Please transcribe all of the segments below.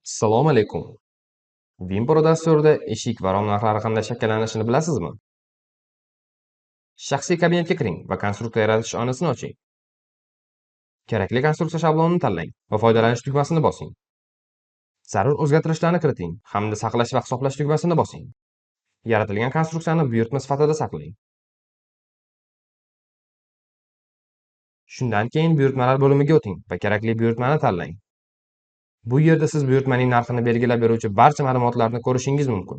Assalomu alaykum. Vimpro dasturida eshik va rom narxlari qanday shakllanishini bilasizmi? Shaxsiy kabinetga kiring va konstruksiya yaratish oynasini oching. Kerakli konstruksiya shablonini tanlang va foydalanish tugmasini bosing. Zarur o'zgartirishlarni kiriting hamda saqlash va hisoblash tugmasini bosing. Yaratilgan konstruksiyani buyurtma sifatida saqlang. Shundan keyin buyurtmalar bo'limiga o'ting va kerakli buyurtmani tanlang. Bu yerda siz buyurtmaning narxini belgilab beruvchi barcha ma'lumotlarni ko'rishingiz mumkin.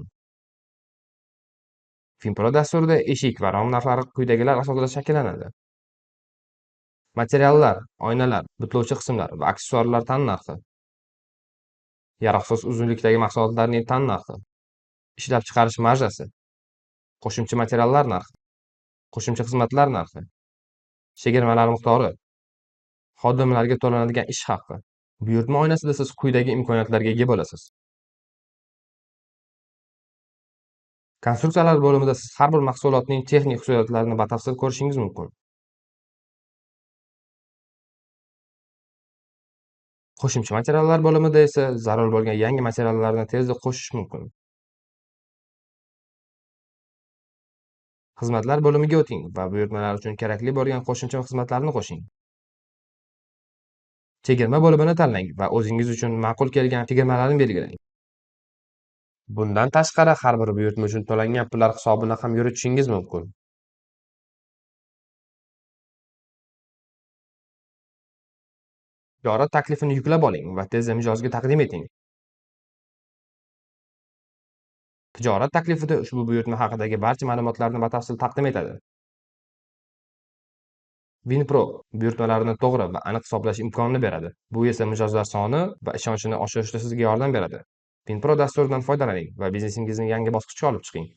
Vimpro dasturida eshik va rom narxlari quyidagilar asosida shakllanadi. Materiallar, oynalar, bitlovchi qismlar va aksessuarlar tannarxi. Yaroqsiz uzunlikdagi mahsulotlarning tannarxi. Ishlab chiqarish marjasi. Qo'shimcha materiallar narxi. Qo'shimcha xizmatlar narxi. Chegirmalar miqdori. Xodimlarga to'lanadigan ish haqi. Buyurtma oynasida siz quyidagi imkoniyatlarga ega bo'lasiz. Konstruksiyalar bo'limida siz har bir mahsulotning texnik xususiyatlarini batafsil ko'rishingiz mumkin. Qo'shimcha materiallar bo'limida esa zarur bo'lgan yangi materiallarni tezda qo'shish mumkin. Xizmatlar bo'limiga o'ting va buyurtmalar uchun kerakli bo'lgan qo'shimcha xizmatlarni qo'shing. Chegirma bo'limini tanlang va o'zingiz uchun ma'qul kelgan chegirmalarni belgilang. Bundan tashqari, har bir buyurtma uchun to'langan pullar hisobini ham yuritishingiz mumkin. Tijorat taklifini yuklab oling va tezda mijozga taqdim eting. Tijorat taklifida ushbu buyurtma haqidagi barcha ma'lumotlarni batafsil taqdim etadi. Vinpro buyurtmalarni to'g'ri va aniq hisoblash imkonini beradi. Bu esa mijozlar soni va ishonchini oshirishda sizga yordam beradi. Vinpro dasturidan foydalaning va biznesingizni yangi bosqichga olib chiqing.